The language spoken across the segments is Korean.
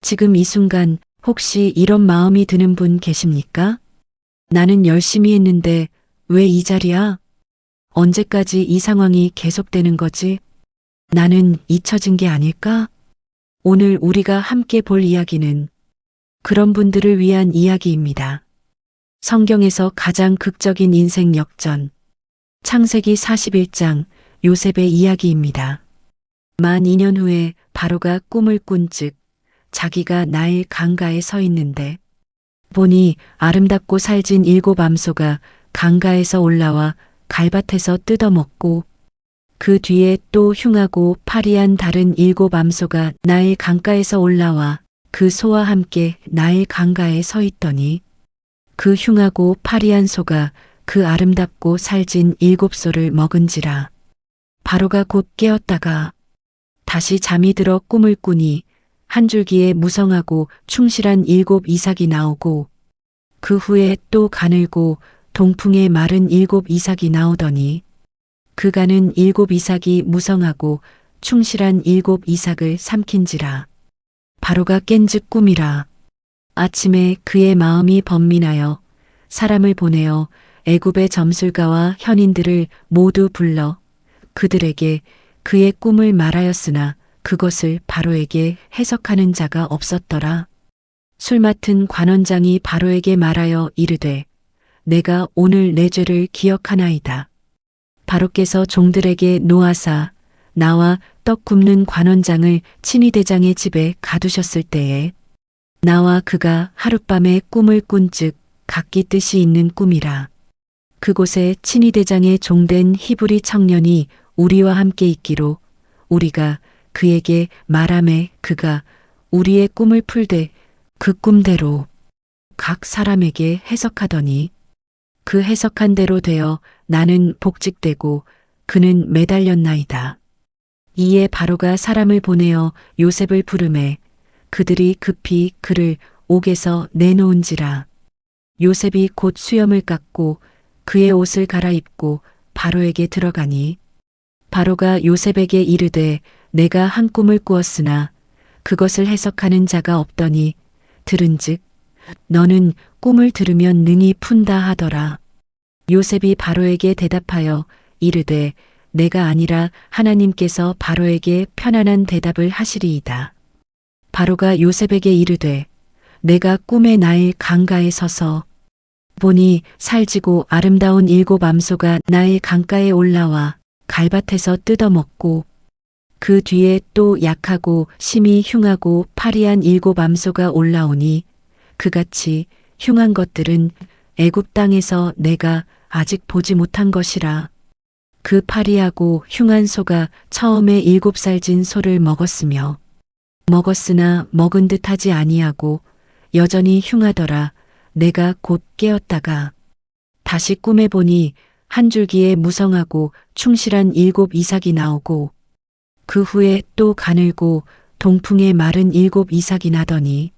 지금 이 순간 혹시 이런 마음이 드는 분 계십니까? 나는 열심히 했는데 왜 이 자리야? 언제까지 이 상황이 계속되는 거지? 나는 잊혀진 게 아닐까? 오늘 우리가 함께 볼 이야기는 그런 분들을 위한 이야기입니다. 성경에서 가장 극적인 인생 역전, 창세기 41장 요셉의 이야기입니다. 만 2년 후에 바로가 꿈을 꾼 즉 자기가 나일 강가에 서 있는데 보니 아름답고 살진 7 암소가 강가에서 올라와 갈밭에서 뜯어먹고 그 뒤에 또 흉하고 파리한 다른 7 암소가 나일 강가에서 올라와 그 소와 함께 나일 강가에 서 있더니 그 흉하고 파리한 소가 그 아름답고 살진 7 소를 먹은지라. 바로가 곧 깨었다가 다시 잠이 들어 꿈을 꾸니 한 줄기에 무성하고 충실한 7 이삭이 나오고 그 후에 또 가늘고 동풍에 마른 7 이삭이 나오더니 그가는 7 이삭이 무성하고 충실한 7 이삭을 삼킨지라. 바로가 깬즉 꿈이라. 아침에 그의 마음이 번민하여 사람을 보내어 애굽의 점술가와 현인들을 모두 불러 그들에게 그의 꿈을 말하였으나 그것을 바로에게 해석하는 자가 없었더라. 술 맡은 관원장이 바로에게 말하여 이르되 내가 오늘 내 죄를 기억하나이다. 바로께서 종들에게 노하사 나와 떡 굽는 관원장을 친위대장의 집에 가두셨을 때에 나와 그가 하룻밤에 꿈을 꾼즉 각기 뜻이 있는 꿈이라. 그곳에 친위대장의 종된 히브리 청년이 우리와 함께 있기로 우리가 그에게 말하매 그가 우리의 꿈을 풀되 그 꿈대로 각 사람에게 해석하더니 그 해석한 대로 되어 나는 복직되고 그는 매달렸나이다. 이에 바로가 사람을 보내어 요셉을 부르매 그들이 급히 그를 옥에서 내놓은지라. 요셉이 곧 수염을 깎고 그의 옷을 갈아입고 바로에게 들어가니 바로가 요셉에게 이르되 내가 한 꿈을 꾸었으나 그것을 해석하는 자가 없더니 들은즉 너는 꿈을 들으면 능히 푼다 하더라. 요셉이 바로에게 대답하여 이르되 내가 아니라 하나님께서 바로에게 편안한 대답을 하시리이다. 바로가 요셉에게 이르되 내가 꿈에 나일 강가에 서서 보니 살지고 아름다운 7 암소가 나일 강가에 올라와 갈밭에서 뜯어먹고 그 뒤에 또 약하고 심히 흉하고 파리한 7 암소가 올라오니 그같이 흉한 것들은 애굽 땅에서 내가 아직 보지 못한 것이라. 그 파리하고 흉한 소가 처음에 7살진 소를 먹었으며 먹었으나 먹은 듯 하지 아니하고 여전히 흉하더라. 내가 곧 깨었다가 다시 꿈에 보니 한 줄기에 무성하고 충실한 7 이삭이 나오고 그 후에 또 가늘고 동풍에 마른 7 이삭이 나더니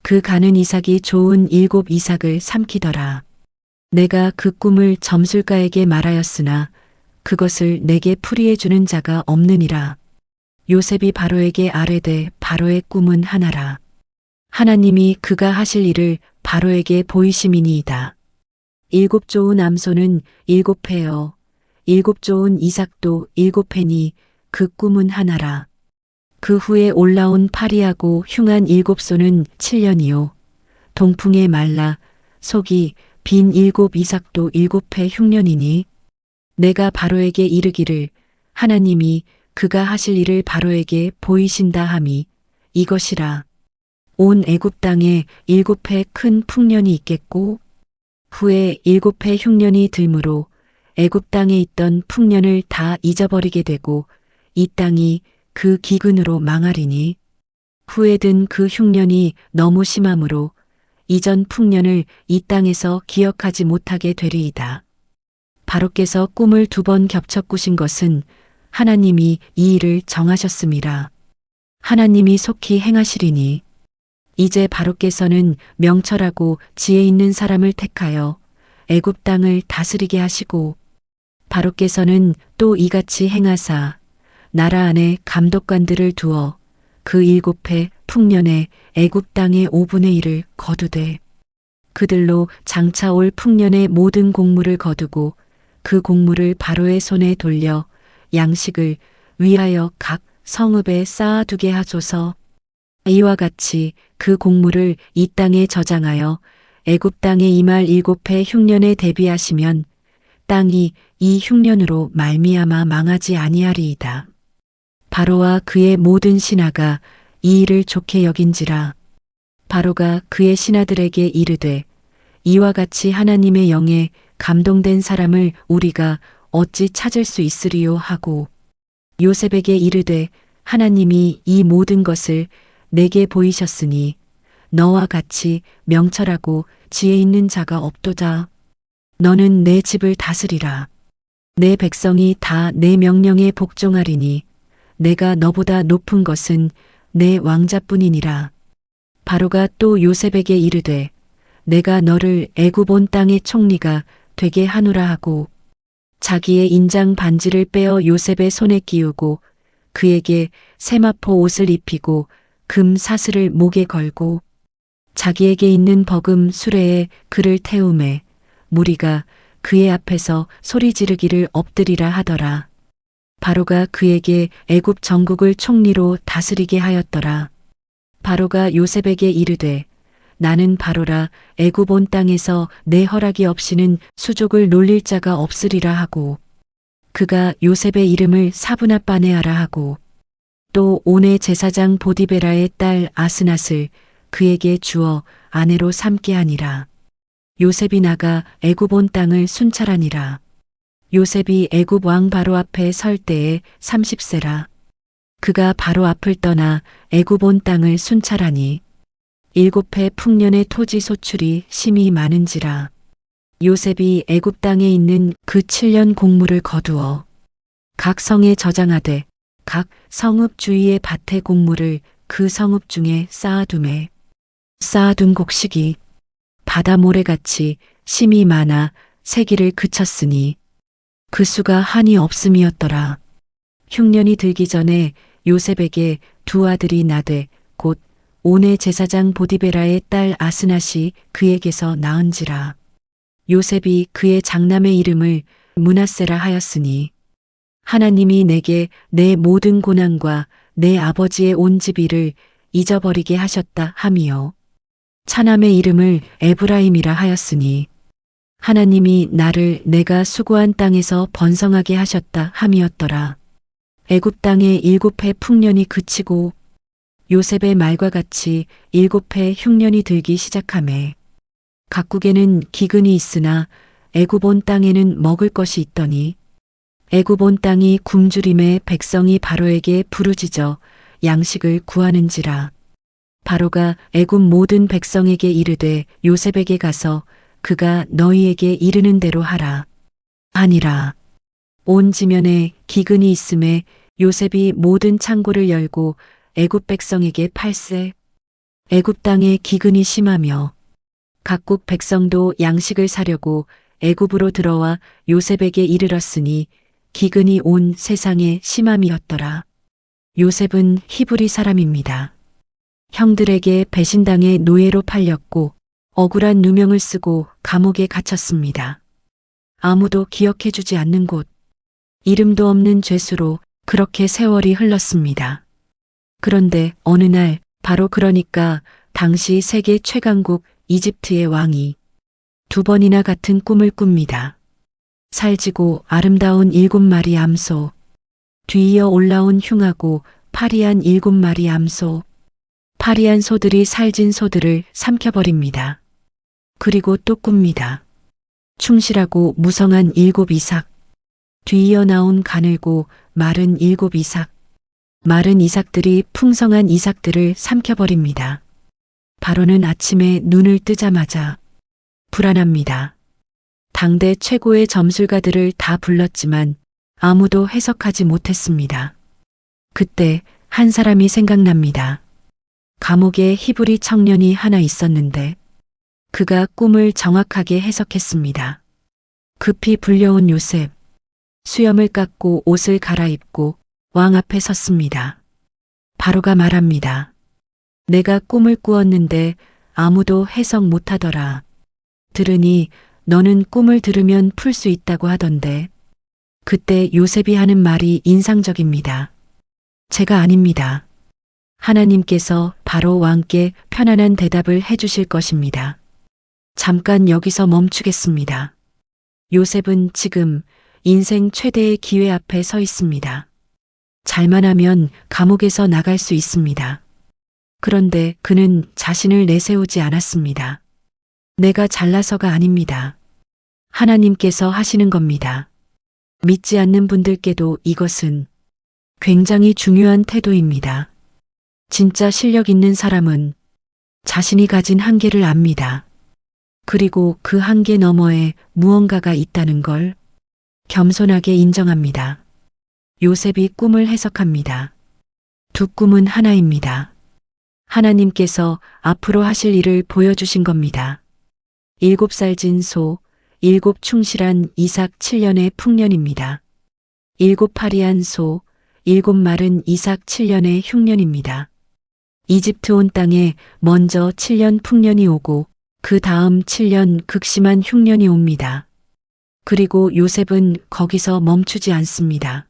그 가는 이삭이 좋은 7 이삭을 삼키더라. 내가 그 꿈을 점술가에게 말하였으나 그것을 내게 풀이해 주는 자가 없느니라. 요셉이 바로에게 아뢰되 바로의 꿈은 하나라. 하나님이 그가 하실 일을 바로에게 보이심이니이다. 7 좋은 암소는 7회여 7 좋은 이삭도 7회니 그 꿈은 하나라. 그 후에 올라온 파리하고 흉한 7 소는 7년이요 동풍에 말라 속이 빈 7 이삭도 7회 흉년이니 내가 바로에게 이르기를 하나님이 그가 하실 일을 바로에게 보이신다 함이 이것이라. 온 애굽 땅에 7회 큰 풍년이 있겠고 후에 7회 흉년이 들므로 애굽 땅에 있던 풍년을 다 잊어버리게 되고 이 땅이 그 기근으로 망하리니 후에 든 그 흉년이 너무 심함으로 이전 풍년을 이 땅에서 기억하지 못하게 되리이다. 바로께서 꿈을 2번 겹쳐 꾸신 것은 하나님이 이 일을 정하셨음이라. 하나님이 속히 행하시리니 이제 바로께서는 명철하고 지혜 있는 사람을 택하여 애굽 땅을 다스리게 하시고 바로께서는 또 이같이 행하사 나라 안에 감독관들을 두어 그 7해 풍년에 애굽 땅의 5분의 1을 거두되 그들로 장차 올 풍년의 모든 곡물을 거두고 그 곡물을 바로의 손에 돌려 양식을 위하여 각 성읍에 쌓아두게 하소서. 이와 같이 그 곡물을 이 땅에 저장하여 애굽 땅에 임할 7해 흉년에 대비하시면 땅이 이 흉년으로 말미암아 망하지 아니하리이다. 바로와 그의 모든 신하가 이 일을 좋게 여긴지라. 바로가 그의 신하들에게 이르되 이와 같이 하나님의 영에 감동된 사람을 우리가 어찌 찾을 수 있으리요 하고 요셉에게 이르되 하나님이 이 모든 것을 내게 보이셨으니 너와 같이 명철하고 지혜 있는 자가 없도다. 너는 내 집을 다스리라. 내 백성이 다 내 명령에 복종하리니 내가 너보다 높은 것은 내 왕자뿐이니라. 바로가 또 요셉에게 이르되 내가 너를 애굽 온 땅의 총리가 되게 하노라 하고 자기의 인장 반지를 빼어 요셉의 손에 끼우고 그에게 세마포 옷을 입히고 금 사슬을 목에 걸고 자기에게 있는 버금 수레에 그를 태우매 무리가 그의 앞에서 소리 지르기를 엎드리라 하더라. 바로가 그에게 애굽 전국을 총리로 다스리게 하였더라. 바로가 요셉에게 이르되 나는 바로라 애굽 온 땅에서 내 허락이 없이는 수족을 놀릴 자가 없으리라 하고 그가 요셉의 이름을 사브낫바네아라 하고 또 온의 제사장 보디베라의 딸 아스낫을 그에게 주어 아내로 삼게 하니라. 요셉이 나가 애굽 온 땅을 순찰하니라. 요셉이 애굽 왕 바로 앞에 설 때에 30세라. 그가 바로 앞을 떠나 애굽 온 땅을 순찰하니 7해 풍년의 토지 소출이 심히 많은지라. 요셉이 애굽 땅에 있는 그 7년 곡물을 거두어 각 성에 저장하되 각 성읍 주위의 밭의 곡물을 그 성읍 중에 쌓아두매 쌓아둔 곡식이 바다 모래같이 심히 많아 새기를 그쳤으니 그 수가 한이 없음이었더라. 흉년이 들기 전에 요셉에게 두 아들이 나되 곧 온의 제사장 보디베라의 딸 아스낫이 그에게서 낳은지라. 요셉이 그의 장남의 이름을 므낫세라 하였으니 하나님이 내게 내 모든 고난과 내 아버지의 온 집이를 잊어버리게 하셨다 함이요. 차남의 이름을 에브라임이라 하였으니 하나님이 나를 내가 수고한 땅에서 번성하게 하셨다 함이었더라. 애굽 땅의 7해 풍년이 그치고 요셉의 말과 같이 7해 흉년이 들기 시작하매 각국에는 기근이 있으나 애굽 온 땅에는 먹을 것이 있더니 애굽 온 땅이 굶주림에 백성이 바로에게 부르짖어 양식을 구하는지라. 바로가 애굽 모든 백성에게 이르되 요셉에게 가서 그가 너희에게 이르는 대로 하라. 아니라 온 지면에 기근이 있음에 요셉이 모든 창고를 열고 애굽 백성에게 팔세. 애굽 땅에 기근이 심하며 각국 백성도 양식을 사려고 애굽으로 들어와 요셉에게 이르렀으니 기근이 온 세상에 심함이었더라. 요셉은 히브리 사람입니다. 형들에게 배신당해 노예로 팔렸고 억울한 누명을 쓰고 감옥에 갇혔습니다. 아무도 기억해주지 않는 곳, 이름도 없는 죄수로 그렇게 세월이 흘렀습니다. 그런데 어느 날 바로 그러니까 당시 세계 최강국 이집트의 왕이 2번이나 같은 꿈을 꿉니다. 살지고 아름다운 7마리 암소, 뒤이어 올라온 흉하고 파리한 7마리 암소, 파리한 소들이 살진 소들을 삼켜버립니다. 그리고 또 꿉니다. 충실하고 무성한 7 이삭, 뒤이어 나온 가늘고 마른 7 이삭, 마른 이삭들이 풍성한 이삭들을 삼켜버립니다. 바로는 아침에 눈을 뜨자마자 불안합니다. 당대 최고의 점술가들을 다 불렀지만 아무도 해석하지 못했습니다. 그때 한 사람이 생각납니다. 감옥에 히브리 청년이 하나 있었는데 그가 꿈을 정확하게 해석했습니다. 급히 불려온 요셉, 수염을 깎고 옷을 갈아입고 왕 앞에 섰습니다. 바로가 말합니다. 내가 꿈을 꾸었는데 아무도 해석 못하더라. 들으니 너는 꿈을 들으면 풀 수 있다고 하던데. 그때 요셉이 하는 말이 인상적입니다. 제가 아닙니다. 하나님께서 바로 왕께 편안한 대답을 해주실 것입니다. 잠깐 여기서 멈추겠습니다. 요셉은 지금 인생 최대의 기회 앞에 서 있습니다. 잘만 하면 감옥에서 나갈 수 있습니다. 그런데 그는 자신을 내세우지 않았습니다. 내가 잘나서가 아닙니다. 하나님께서 하시는 겁니다. 믿지 않는 분들께도 이것은 굉장히 중요한 태도입니다. 진짜 실력 있는 사람은 자신이 가진 한계를 압니다. 그리고 그 한계 너머에 무언가가 있다는 걸 겸손하게 인정합니다. 요셉이 꿈을 해석합니다. 두 꿈은 하나입니다. 하나님께서 앞으로 하실 일을 보여주신 겁니다. 7살 진 소, 7 충실한 이삭 7년의 풍년입니다. 7 파리한 소, 7 마른 이삭 7년의 흉년입니다. 이집트 온 땅에 먼저 7년 풍년이 오고 그 다음 7년 극심한 흉년이 옵니다. 그리고 요셉은 거기서 멈추지 않습니다.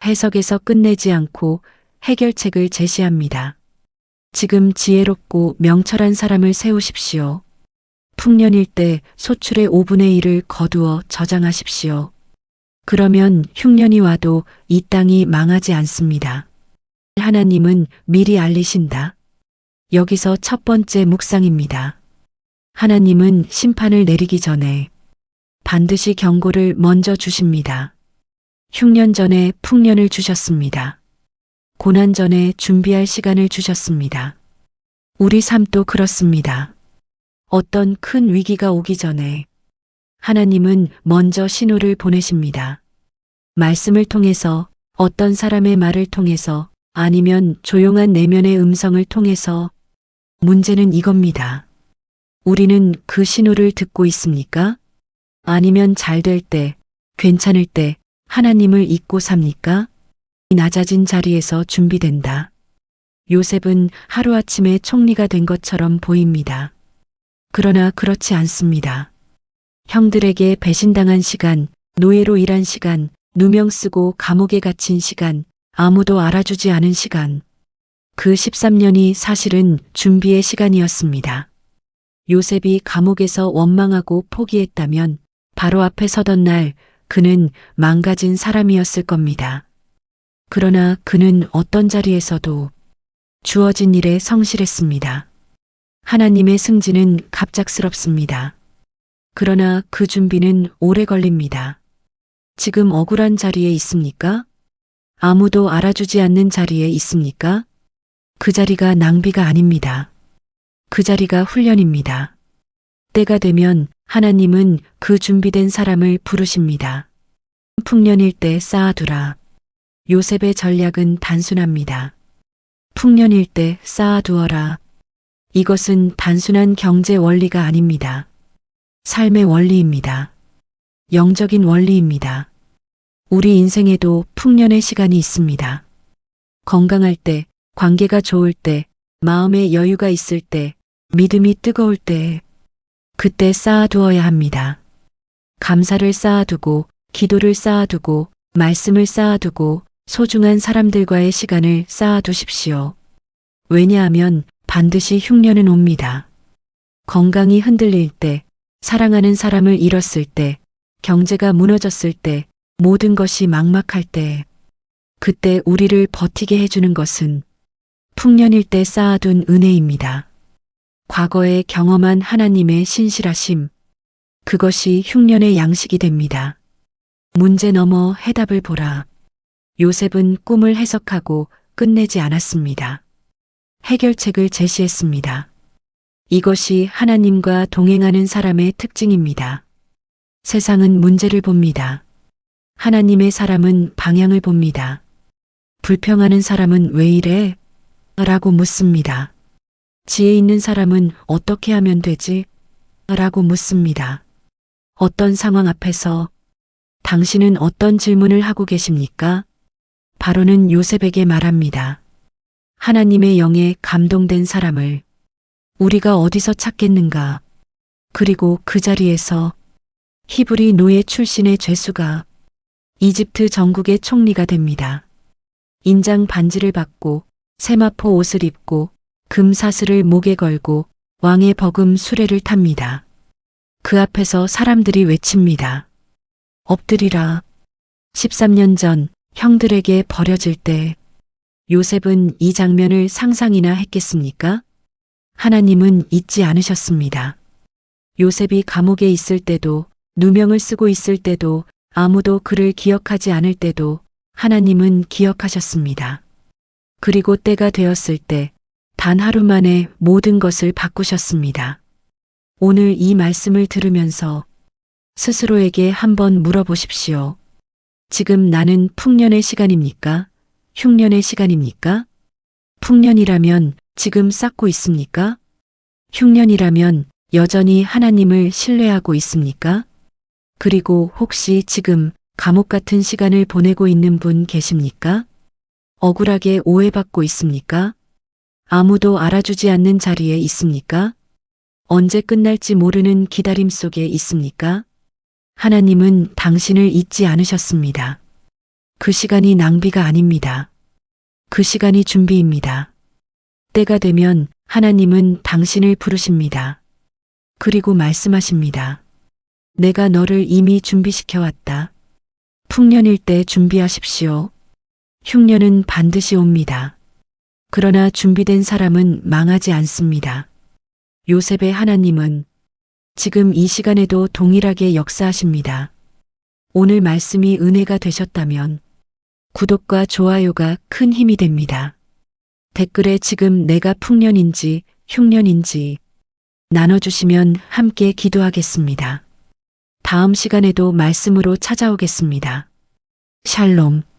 해석에서 끝내지 않고 해결책을 제시합니다. 지금 지혜롭고 명철한 사람을 세우십시오. 풍년일 때 소출의 5분의 1을 거두어 저장하십시오. 그러면 흉년이 와도 이 땅이 망하지 않습니다. 하나님은 미리 알리신다. 여기서 첫 번째 묵상입니다. 하나님은 심판을 내리기 전에 반드시 경고를 먼저 주십니다. 흉년 전에 풍년을 주셨습니다. 고난 전에 준비할 시간을 주셨습니다. 우리 삶도 그렇습니다. 어떤 큰 위기가 오기 전에 하나님은 먼저 신호를 보내십니다. 말씀을 통해서, 어떤 사람의 말을 통해서, 아니면 조용한 내면의 음성을 통해서. 문제는 이겁니다. 우리는 그 신호를 듣고 있습니까? 아니면 잘 될 때, 괜찮을 때 하나님을 잊고 삽니까? 낮아진 자리에서 준비된다. 요셉은 하루아침에 총리가 된 것처럼 보입니다. 그러나 그렇지 않습니다. 형들에게 배신당한 시간, 노예로 일한 시간, 누명 쓰고 감옥에 갇힌 시간, 아무도 알아주지 않은 시간. 그 13년이 사실은 준비의 시간이었습니다. 요셉이 감옥에서 원망하고 포기했다면 바로 앞에 서던 날 그는 망가진 사람이었을 겁니다. 그러나 그는 어떤 자리에서도 주어진 일에 성실했습니다. 하나님의 승진은 갑작스럽습니다. 그러나 그 준비는 오래 걸립니다. 지금 억울한 자리에 있습니까? 아무도 알아주지 않는 자리에 있습니까? 그 자리가 낭비가 아닙니다. 그 자리가 훈련입니다. 때가 되면 하나님은 그 준비된 사람을 부르십니다. 풍년일 때 쌓아두라. 요셉의 전략은 단순합니다. 풍년일 때 쌓아두어라. 이것은 단순한 경제 원리가 아닙니다. 삶의 원리입니다. 영적인 원리입니다. 우리 인생에도 풍년의 시간이 있습니다. 건강할 때, 관계가 좋을 때, 마음에 여유가 있을 때, 믿음이 뜨거울 때, 그때 쌓아두어야 합니다. 감사를 쌓아두고, 기도를 쌓아두고, 말씀을 쌓아두고, 소중한 사람들과의 시간을 쌓아두십시오. 왜냐하면 반드시 흉년은 옵니다. 건강이 흔들릴 때, 사랑하는 사람을 잃었을 때, 경제가 무너졌을 때, 모든 것이 막막할 때, 그때 우리를 버티게 해주는 것은 풍년일 때 쌓아둔 은혜입니다. 과거에 경험한 하나님의 신실하심, 그것이 흉년의 양식이 됩니다. 문제 넘어 해답을 보라. 요셉은 꿈을 해석하고 끝내지 않았습니다. 해결책을 제시했습니다. 이것이 하나님과 동행하는 사람의 특징입니다. 세상은 문제를 봅니다. 하나님의 사람은 방향을 봅니다. 불평하는 사람은 왜 이래? 라고 묻습니다. 지혜 있는 사람은 어떻게 하면 되지? 라고 묻습니다. 어떤 상황 앞에서 당신은 어떤 질문을 하고 계십니까? 바로는 요셉에게 말합니다. 하나님의 영에 감동된 사람을 우리가 어디서 찾겠는가? 그리고 그 자리에서 히브리 노예 출신의 죄수가 이집트 전국의 총리가 됩니다. 인장 반지를 받고 세마포 옷을 입고 금 사슬을 목에 걸고 왕의 버금 수레를 탑니다. 그 앞에서 사람들이 외칩니다. 엎드리라. 13년 전 형들에게 버려질 때 요셉은 이 장면을 상상이나 했겠습니까? 하나님은 잊지 않으셨습니다. 요셉이 감옥에 있을 때도, 누명을 쓰고 있을 때도, 아무도 그를 기억하지 않을 때도 하나님은 기억하셨습니다. 그리고 때가 되었을 때 단 하루 만에 모든 것을 바꾸셨습니다. 오늘 이 말씀을 들으면서 스스로에게 한번 물어보십시오. 지금 나는 풍년의 시간입니까? 흉년의 시간입니까? 풍년이라면 지금 쌓고 있습니까? 흉년이라면 여전히 하나님을 신뢰하고 있습니까? 그리고 혹시 지금 감옥 같은 시간을 보내고 있는 분 계십니까? 억울하게 오해받고 있습니까? 아무도 알아주지 않는 자리에 있습니까? 언제 끝날지 모르는 기다림 속에 있습니까? 하나님은 당신을 잊지 않으셨습니다. 그 시간이 낭비가 아닙니다. 그 시간이 준비입니다. 때가 되면 하나님은 당신을 부르십니다. 그리고 말씀하십니다. 내가 너를 이미 준비시켜 왔다. 풍년일 때 준비하십시오. 흉년은 반드시 옵니다. 그러나 준비된 사람은 망하지 않습니다. 요셉의 하나님은 지금 이 시간에도 동일하게 역사하십니다. 오늘 말씀이 은혜가 되셨다면 구독과 좋아요가 큰 힘이 됩니다. 댓글에 지금 내가 풍년인지 흉년인지 나눠주시면 함께 기도하겠습니다. 다음 시간에도 말씀으로 찾아오겠습니다. 샬롬.